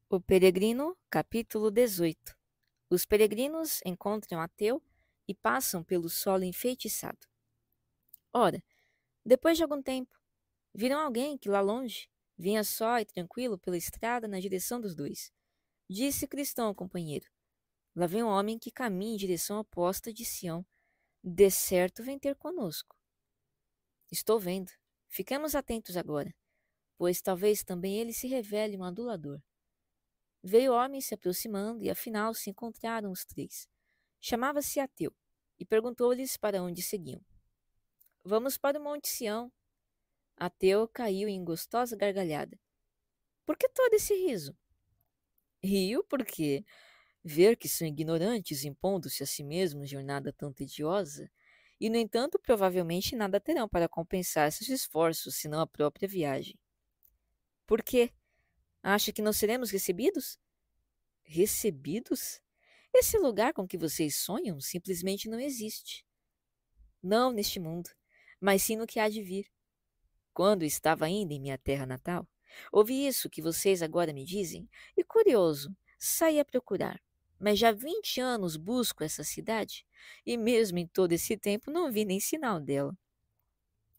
O Peregrino, capítulo 18. Os peregrinos encontram Ateu e passam pelo solo enfeitiçado. Ora, depois de algum tempo, viram alguém que lá longe vinha só e tranquilo pela estrada na direção dos dois. Disse Cristão ao companheiro: Lá vem um homem que caminha em direção oposta de Sião. De certo vem ter conosco. Estou vendo. Fiquemos atentos agora, pois talvez também ele se revele um adulador. Veio o homem se aproximando e afinal se encontraram os três. Chamava-se Ateu e perguntou-lhes para onde seguiam. Vamos para o Monte Sião. Ateu caiu em gostosa gargalhada. Por que todo esse riso? Rio porque ver que são ignorantes impondo-se a si mesmos jornada tão tediosa, e no entanto provavelmente nada terão para compensar seus esforços senão a própria viagem. Por quê? Acha que não seremos recebidos? Recebidos? Esse lugar com que vocês sonham simplesmente não existe. Não neste mundo, mas sim no que há de vir. Quando estava ainda em minha terra natal, ouvi isso que vocês agora me dizem, e curioso, saí a procurar. Mas já há 20 anos busco essa cidade, e mesmo em todo esse tempo não vi nem sinal dela.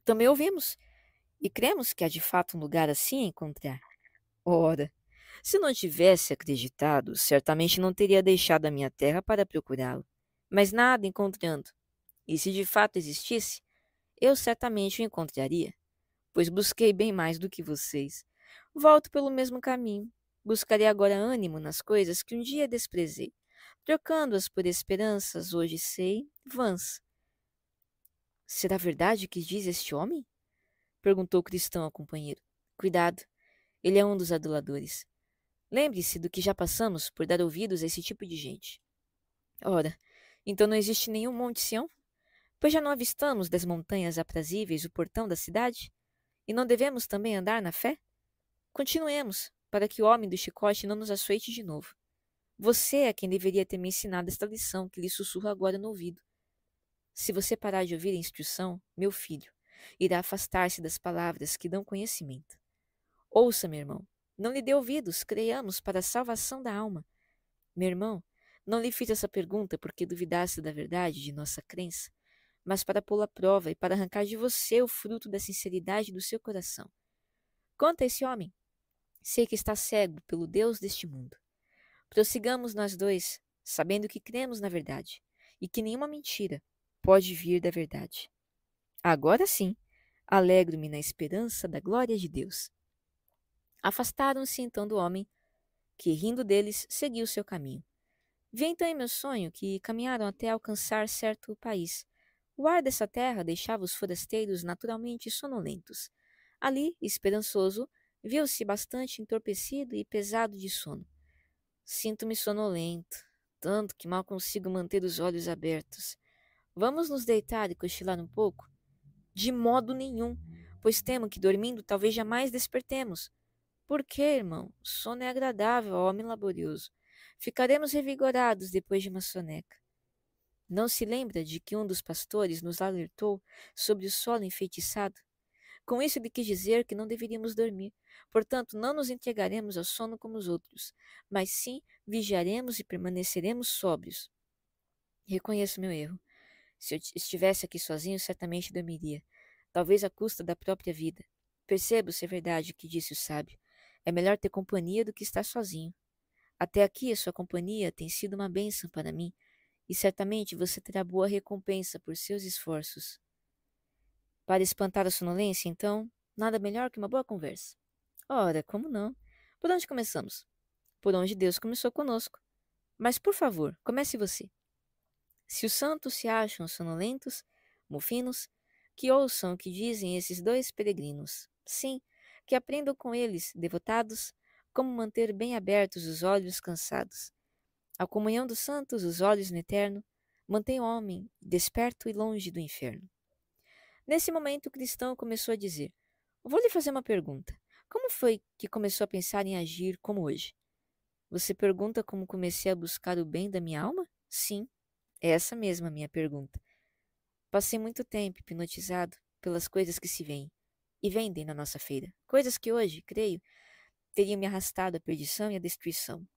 Também ouvimos, e cremos que há de fato um lugar assim a encontrar. Ora, se não tivesse acreditado, certamente não teria deixado a minha terra para procurá-lo. Mas nada encontrando. E se de fato existisse, eu certamente o encontraria, pois busquei bem mais do que vocês. Volto pelo mesmo caminho. Buscarei agora ânimo nas coisas que um dia desprezei, trocando-as por esperanças, hoje sei, vãs. Será verdade o que diz este homem? Perguntou o cristão ao companheiro. Cuidado, ele é um dos aduladores. Lembre-se do que já passamos por dar ouvidos a esse tipo de gente. Ora, então não existe nenhum Monte Sião? Pois já não avistamos das montanhas aprazíveis o portão da cidade? E não devemos também andar na fé? Continuemos, para que o homem do chicote não nos açoite de novo. Você é quem deveria ter me ensinado esta lição que lhe sussurro agora no ouvido. Se você parar de ouvir a instrução, meu filho irá afastar-se das palavras que dão conhecimento. Ouça, meu irmão, não lhe dê ouvidos, creiamos para a salvação da alma. Meu irmão, não lhe fiz essa pergunta porque duvidasse da verdade de nossa crença, mas para pô-la à prova e para arrancar de você o fruto da sinceridade do seu coração. Conta a esse homem. Sei que está cego pelo Deus deste mundo. Prossigamos nós dois, sabendo que cremos na verdade, e que nenhuma mentira pode vir da verdade. Agora sim, alegro-me na esperança da glória de Deus. Afastaram-se então do homem, que, rindo deles, seguiu seu caminho. Vi então em meu sonho que caminharam até alcançar certo país. O ar dessa terra deixava os forasteiros naturalmente sonolentos. Ali, esperançoso, viu-se bastante entorpecido e pesado de sono. Sinto-me sonolento, tanto que mal consigo manter os olhos abertos. Vamos nos deitar e cochilar um pouco? De modo nenhum, pois temo que dormindo talvez jamais despertemos. Por quê, irmão? O sono é agradável ao homem laborioso. Ficaremos revigorados depois de uma soneca. Não se lembra de que um dos pastores nos alertou sobre o solo enfeitiçado? Com isso ele quis dizer que não deveríamos dormir. Portanto, não nos entregaremos ao sono como os outros, mas sim vigiaremos e permaneceremos sóbrios. Reconheço meu erro. Se eu estivesse aqui sozinho, certamente dormiria, talvez à custa da própria vida. Percebo se é verdade o que disse o sábio. É melhor ter companhia do que estar sozinho. Até aqui a sua companhia tem sido uma bênção para mim, e certamente você terá boa recompensa por seus esforços. Para espantar a sonolência, então, nada melhor que uma boa conversa. Ora, como não? Por onde começamos? Por onde Deus começou conosco. Mas, por favor, comece você. Se os santos se acham sonolentos, mofinos, que ouçam o que dizem esses dois peregrinos. Sim, que aprendam com eles, devotados, como manter bem abertos os olhos cansados. A comunhão dos santos, os olhos no eterno, mantém o homem desperto e longe do inferno. Nesse momento, o cristão começou a dizer: Vou lhe fazer uma pergunta. Como foi que começou a pensar em agir como hoje? Você pergunta como comecei a buscar o bem da minha alma? Sim, é essa mesma a minha pergunta. Passei muito tempo hipnotizado pelas coisas que se veem e vendem na nossa feira. Coisas que hoje, creio, teriam me arrastado à perdição e à destruição,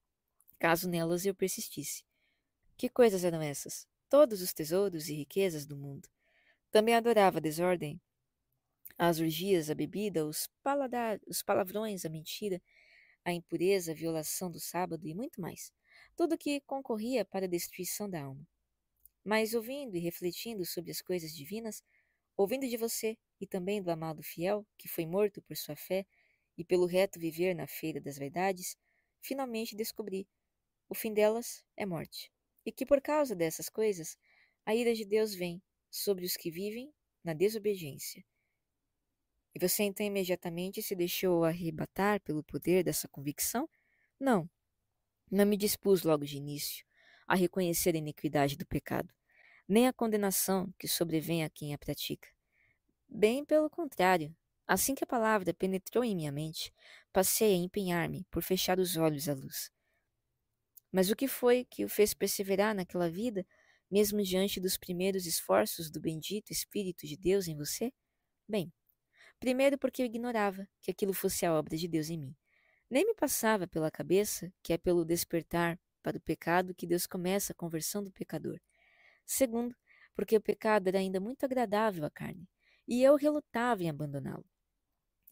caso nelas eu persistisse. Que coisas eram essas? Todos os tesouros e riquezas do mundo. Também adorava a desordem, as orgias, a bebida, os palavrões, a mentira, a impureza, a violação do sábado e muito mais. Tudo que concorria para a destruição da alma. Mas ouvindo e refletindo sobre as coisas divinas, ouvindo de você e também do amado fiel, que foi morto por sua fé e pelo reto viver na feira das vaidades, finalmente descobri: o fim delas é morte. E que por causa dessas coisas, a ira de Deus vem sobre os que vivem na desobediência. E você então imediatamente se deixou arrebatar pelo poder dessa convicção? Não, não me dispus logo de início a reconhecer a iniquidade do pecado, nem a condenação que sobrevém a quem a pratica. Bem pelo contrário, assim que a palavra penetrou em minha mente, passei a empenhar-me por fechar os olhos à luz. Mas o que foi que o fez perseverar naquela vida, mesmo diante dos primeiros esforços do bendito Espírito de Deus em você? Bem, primeiro porque eu ignorava que aquilo fosse a obra de Deus em mim. Nem me passava pela cabeça que é pelo despertar para o pecado que Deus começa a conversão do pecador. Segundo, porque o pecado era ainda muito agradável à carne, e eu relutava em abandoná-lo.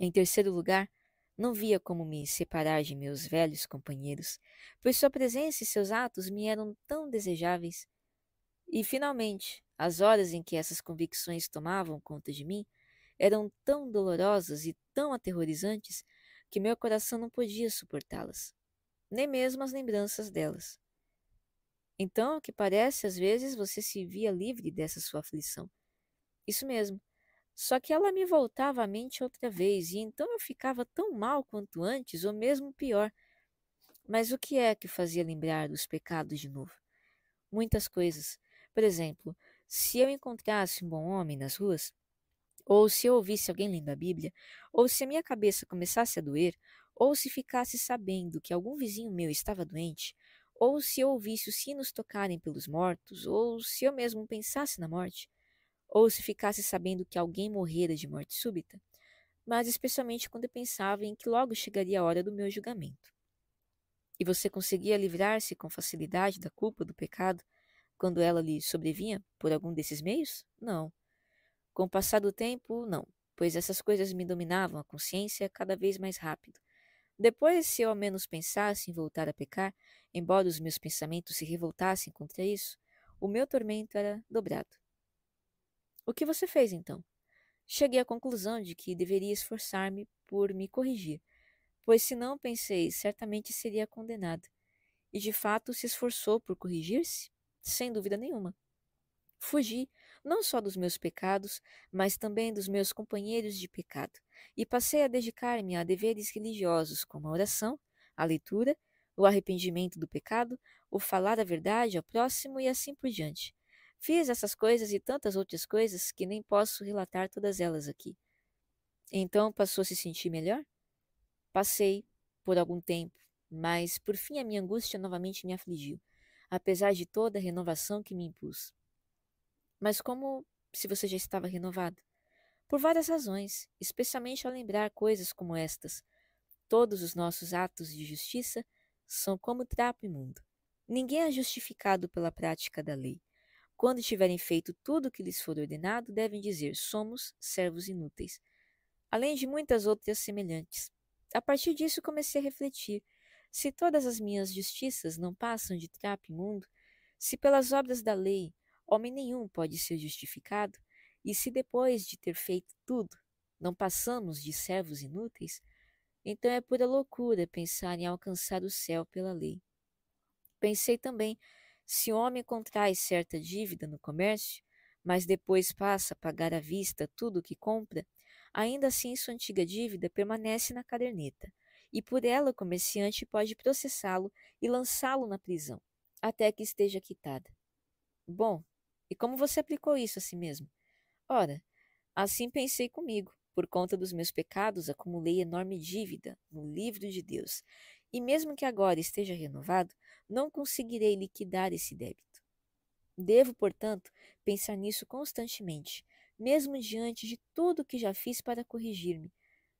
Em terceiro lugar, não via como me separar de meus velhos companheiros, pois sua presença e seus atos me eram tão desejáveis. E, finalmente, as horas em que essas convicções tomavam conta de mim eram tão dolorosas e tão aterrorizantes que meu coração não podia suportá-las, nem mesmo as lembranças delas. Então, ao que parece, às vezes você se via livre dessa sua aflição. Isso mesmo. Só que ela me voltava à mente outra vez, e então eu ficava tão mal quanto antes, ou mesmo pior. Mas o que é que fazia lembrar dos pecados de novo? Muitas coisas. Por exemplo, se eu encontrasse um bom homem nas ruas, ou se eu ouvisse alguém lendo a Bíblia, ou se a minha cabeça começasse a doer, ou se ficasse sabendo que algum vizinho meu estava doente, ou se eu ouvisse os sinos tocarem pelos mortos, ou se eu mesmo pensasse na morte, ou se ficasse sabendo que alguém morrera de morte súbita, mas especialmente quando eu pensava em que logo chegaria a hora do meu julgamento. E você conseguia livrar-se com facilidade da culpa do pecado quando ela lhe sobrevinha por algum desses meios? Não. Com o passar do tempo, não, pois essas coisas me dominavam a consciência cada vez mais rápido. Depois, se eu ao menos pensasse em voltar a pecar, embora os meus pensamentos se revoltassem contra isso, o meu tormento era dobrado. O que você fez então? Cheguei à conclusão de que deveria esforçar-me por me corrigir, pois se não, pensei, certamente seria condenado. E de fato se esforçou por corrigir-se? Sem dúvida nenhuma. Fugi não só dos meus pecados, mas também dos meus companheiros de pecado, e passei a dedicar-me a deveres religiosos como a oração, a leitura, o arrependimento do pecado, o falar a verdade ao próximo e assim por diante. Fiz essas coisas e tantas outras coisas que nem posso relatar todas elas aqui. Então passou a se sentir melhor? Passei por algum tempo, mas por fim a minha angústia novamente me afligiu, apesar de toda a renovação que me impus. Mas como se você já estava renovado? Por várias razões, especialmente ao lembrar coisas como estas. Todos os nossos atos de justiça são como trapo imundo. Ninguém é justificado pela prática da lei. Quando tiverem feito tudo o que lhes for ordenado, devem dizer: somos servos inúteis. Além de muitas outras semelhantes. A partir disso comecei a refletir. Se todas as minhas justiças não passam de trapo imundo, se pelas obras da lei homem nenhum pode ser justificado, e se depois de ter feito tudo não passamos de servos inúteis, então é pura loucura pensar em alcançar o céu pela lei. Pensei também, se o homem contrai certa dívida no comércio, mas depois passa a pagar à vista tudo o que compra, ainda assim sua antiga dívida permanece na caderneta, e por ela o comerciante pode processá-lo e lançá-lo na prisão, até que esteja quitada. Bom, e como você aplicou isso a si mesmo? Ora, assim pensei comigo. Por conta dos meus pecados, acumulei enorme dívida no livro de Deus, e mesmo que agora esteja renovado, não conseguirei liquidar esse débito. Devo, portanto, pensar nisso constantemente, mesmo diante de tudo o que já fiz para corrigir-me.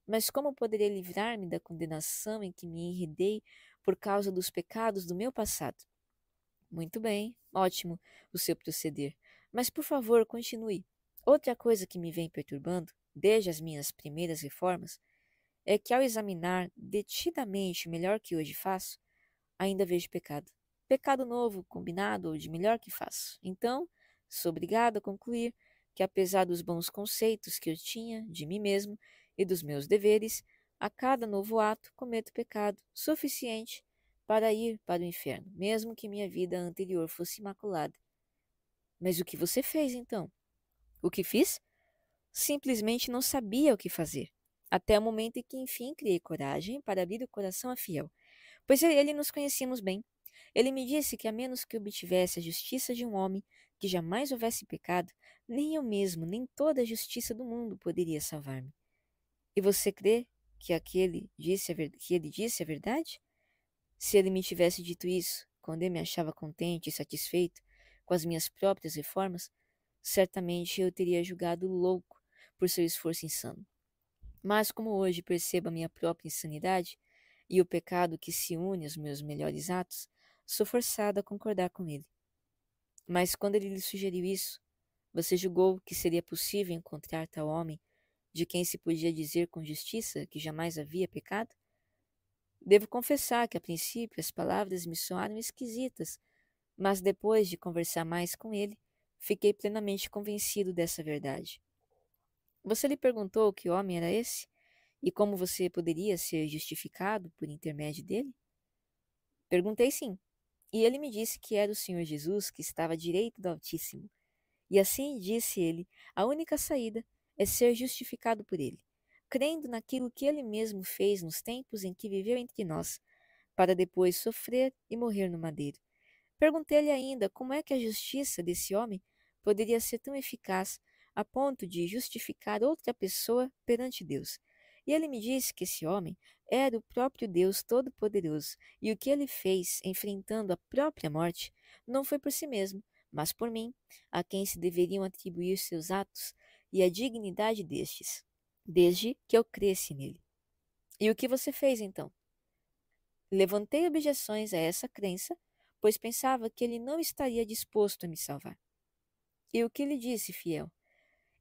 Mas como poderei livrar-me da condenação em que me enredei por causa dos pecados do meu passado? Muito bem, ótimo o seu proceder. Mas, por favor, continue. Outra coisa que me vem perturbando, desde as minhas primeiras reformas, é que ao examinar detidamente o melhor que hoje faço, ainda vejo pecado. Pecado novo, combinado ou de melhor que faço. Então, sou obrigado a concluir que, apesar dos bons conceitos que eu tinha de mim mesmo e dos meus deveres, a cada novo ato cometo pecado suficiente para ir para o inferno, mesmo que minha vida anterior fosse imaculada. Mas o que você fez então? O que fiz? Simplesmente não sabia o que fazer, até o momento em que enfim criei coragem para abrir o coração a fiel, pois ele nos conhecíamos bem. Ele me disse que a menos que obtivesse a justiça de um homem, que jamais houvesse pecado, nem eu mesmo, nem toda a justiça do mundo poderia salvar-me. E você crê que que ele disse a verdade? Se ele me tivesse dito isso, quando eu me achava contente e satisfeito com as minhas próprias reformas, certamente eu teria julgado louco por seu esforço insano. Mas como hoje percebo a minha própria insanidade e o pecado que se une aos meus melhores atos, sou forçada a concordar com ele. Mas quando ele lhe sugeriu isso, você julgou que seria possível encontrar tal homem de quem se podia dizer com justiça que jamais havia pecado? Devo confessar que a princípio as palavras me soaram esquisitas, mas depois de conversar mais com ele, fiquei plenamente convencido dessa verdade. Você lhe perguntou que homem era esse? E como você poderia ser justificado por intermédio dele? Perguntei sim, e ele me disse que era o Senhor Jesus que estava à direita do Altíssimo. E assim, disse ele, a única saída é ser justificado por ele, crendo naquilo que ele mesmo fez nos tempos em que viveu entre nós, para depois sofrer e morrer no madeiro. Perguntei-lhe ainda como é que a justiça desse homem poderia ser tão eficaz a ponto de justificar outra pessoa perante Deus. E ele me disse que esse homem era o próprio Deus Todo-Poderoso, e o que ele fez, enfrentando a própria morte, não foi por si mesmo, mas por mim, a quem se deveriam atribuir seus atos e a dignidade destes, desde que eu cresci nele. E o que você fez então? Levantei objeções a essa crença, pois pensava que ele não estaria disposto a me salvar. E o que lhe disse, fiel?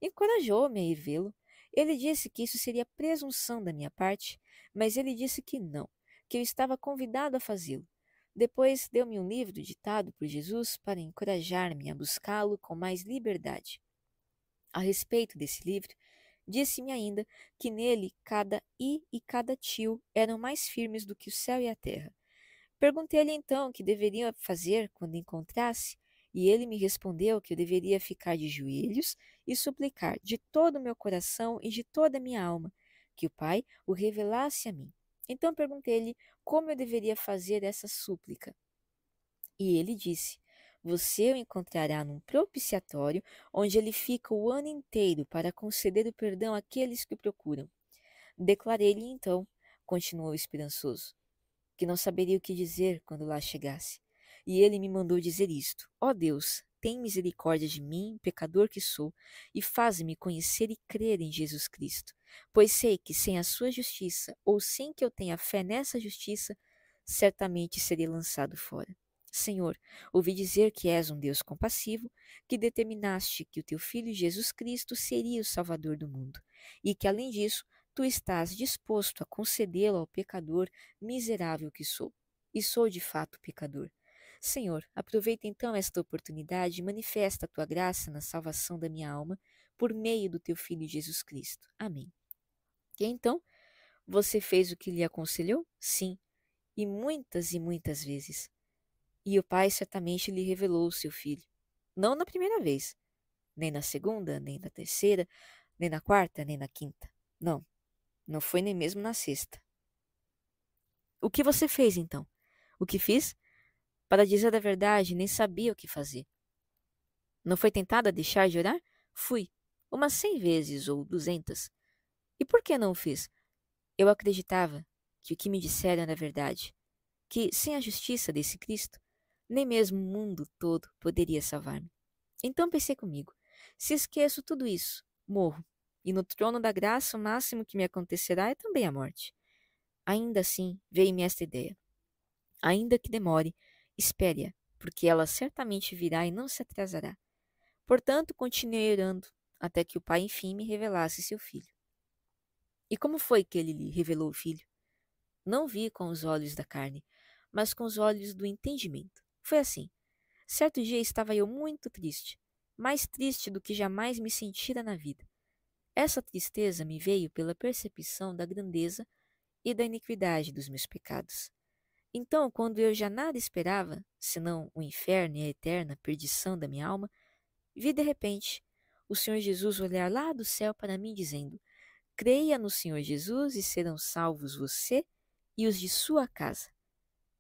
Encorajou-me a ir vê-lo. Ele disse que isso seria presunção da minha parte, mas ele disse que não, que eu estava convidado a fazê-lo. Depois deu-me um livro ditado por Jesus para encorajar-me a buscá-lo com mais liberdade. A respeito desse livro, disse-me ainda que nele cada i e cada tio eram mais firmes do que o céu e a terra. Perguntei-lhe então o que deveria fazer quando encontrasse, e ele me respondeu que eu deveria ficar de joelhos e suplicar de todo o meu coração e de toda a minha alma que o Pai o revelasse a mim. Então perguntei-lhe como eu deveria fazer essa súplica. E ele disse: Você o encontrará num propiciatório, onde ele fica o ano inteiro para conceder o perdão àqueles que o procuram. Declarei-lhe então, continuou esperançoso, que não saberia o que dizer quando lá chegasse. E ele me mandou dizer isto: Ó Deus, tem misericórdia de mim, pecador que sou, e faz-me conhecer e crer em Jesus Cristo, pois sei que sem a sua justiça, ou sem que eu tenha fé nessa justiça, certamente serei lançado fora. Senhor, ouvi dizer que és um Deus compassivo, que determinaste que o teu Filho Jesus Cristo seria o Salvador do mundo, e que, além disso, tu estás disposto a concedê-lo ao pecador miserável que sou. E sou de fato pecador. Senhor, aproveita então esta oportunidade e manifesta a tua graça na salvação da minha alma por meio do teu Filho Jesus Cristo. Amém. E então, você fez o que lhe aconselhou? Sim, e muitas vezes. E o Pai certamente lhe revelou o seu Filho. Não na primeira vez, nem na segunda, nem na terceira, nem na quarta, nem na quinta. Não, não foi nem mesmo na sexta. O que você fez então? O que fiz? Para dizer a verdade, nem sabia o que fazer. Não foi tentada a deixar de orar? Fui, umas 100 vezes ou 200. E por que não o fiz? Eu acreditava que o que me disseram era verdade, que sem a justiça desse Cristo, nem mesmo o mundo todo poderia salvar-me. Então pensei comigo, se esqueço tudo isso, morro. e no trono da graça o máximo que me acontecerá é também a morte. Ainda assim, veio-me esta ideia. Ainda que demore, espere-a, porque ela certamente virá e não se atrasará. Portanto, continuei orando, até que o pai enfim me revelasse seu filho. E como foi que ele lhe revelou o filho? Não vi com os olhos da carne, mas com os olhos do entendimento. Foi assim. Certo dia estava eu muito triste, mais triste do que jamais me sentira na vida. Essa tristeza me veio pela percepção da grandeza e da iniquidade dos meus pecados. Então, quando eu já nada esperava, senão o inferno e a eterna perdição da minha alma, vi de repente o Senhor Jesus olhar lá do céu para mim, dizendo: Creia no Senhor Jesus e serão salvos você e os de sua casa.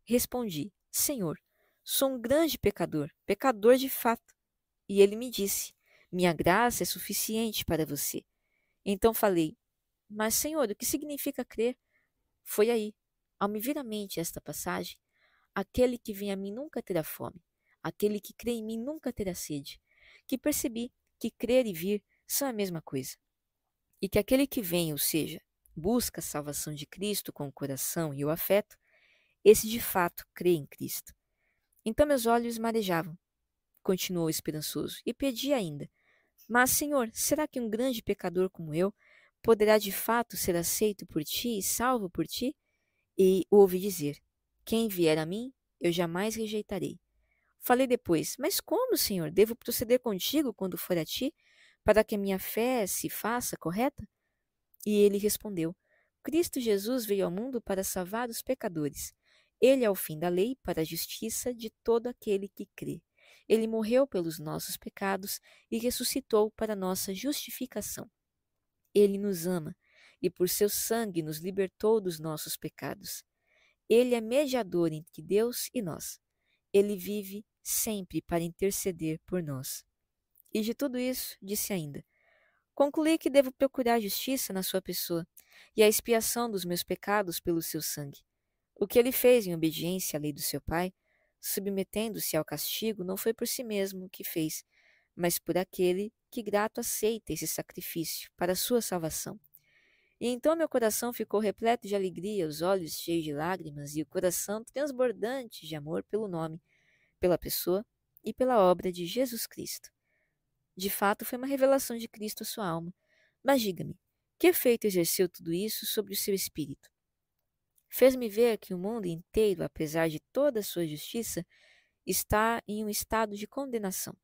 Respondi: Senhor, sou um grande pecador, pecador de fato. E ele me disse: Minha graça é suficiente para você. Então falei: Mas, Senhor, o que significa crer? Foi aí, ao me vir à mente esta passagem, aquele que vem a mim nunca terá fome, aquele que crê em mim nunca terá sede, que percebi que crer e vir são a mesma coisa, e que aquele que vem, ou seja, busca a salvação de Cristo com o coração e o afeto, esse de fato crê em Cristo. Então meus olhos marejavam, continuou esperançoso, e pedi ainda: Mas, Senhor, será que um grande pecador como eu poderá de fato ser aceito por ti e salvo por ti? E ouvi dizer: Quem vier a mim, eu jamais rejeitarei. Falei depois: Mas como, Senhor, devo proceder contigo quando for a ti, para que a minha fé se faça correta? E ele respondeu: Cristo Jesus veio ao mundo para salvar os pecadores. Ele é o fim da lei para a justiça de todo aquele que crê. Ele morreu pelos nossos pecados e ressuscitou para nossa justificação. Ele nos ama e por seu sangue nos libertou dos nossos pecados. Ele é mediador entre Deus e nós. Ele vive sempre para interceder por nós. E de tudo isso, disse ainda: Concluí que devo procurar justiça na sua pessoa e a expiação dos meus pecados pelo seu sangue. O que ele fez em obediência à lei do seu pai, submetendo-se ao castigo, não foi por si mesmo o que fez, mas por aquele que grato aceita esse sacrifício para a sua salvação. E então meu coração ficou repleto de alegria, os olhos cheios de lágrimas e o coração transbordante de amor pelo nome, pela pessoa e pela obra de Jesus Cristo. De fato, foi uma revelação de Cristo à sua alma. Mas diga-me, que efeito exerceu tudo isso sobre o seu espírito? Fez-me ver que o mundo inteiro, apesar de toda a sua justiça, está em um estado de condenação.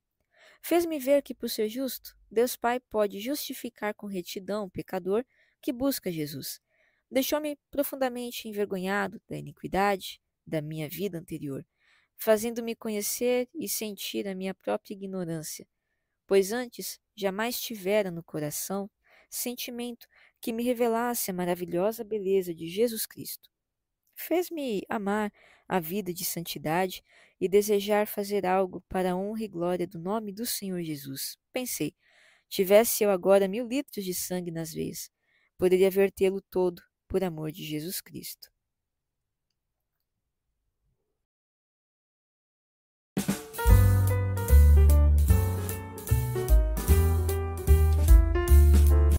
Fez-me ver que, por ser justo, Deus Pai pode justificar com retidão o pecador que busca Jesus. Deixou-me profundamente envergonhado da iniquidade da minha vida anterior, fazendo-me conhecer e sentir a minha própria ignorância, pois antes jamais tivera no coração sentimento que me revelasse a maravilhosa beleza de Jesus Cristo. Fez-me amar a vida de santidade e desejar fazer algo para a honra e glória do nome do Senhor Jesus. Pensei: tivesse eu agora 1000 litros de sangue nas veias, poderia vertê-lo todo por amor de Jesus Cristo.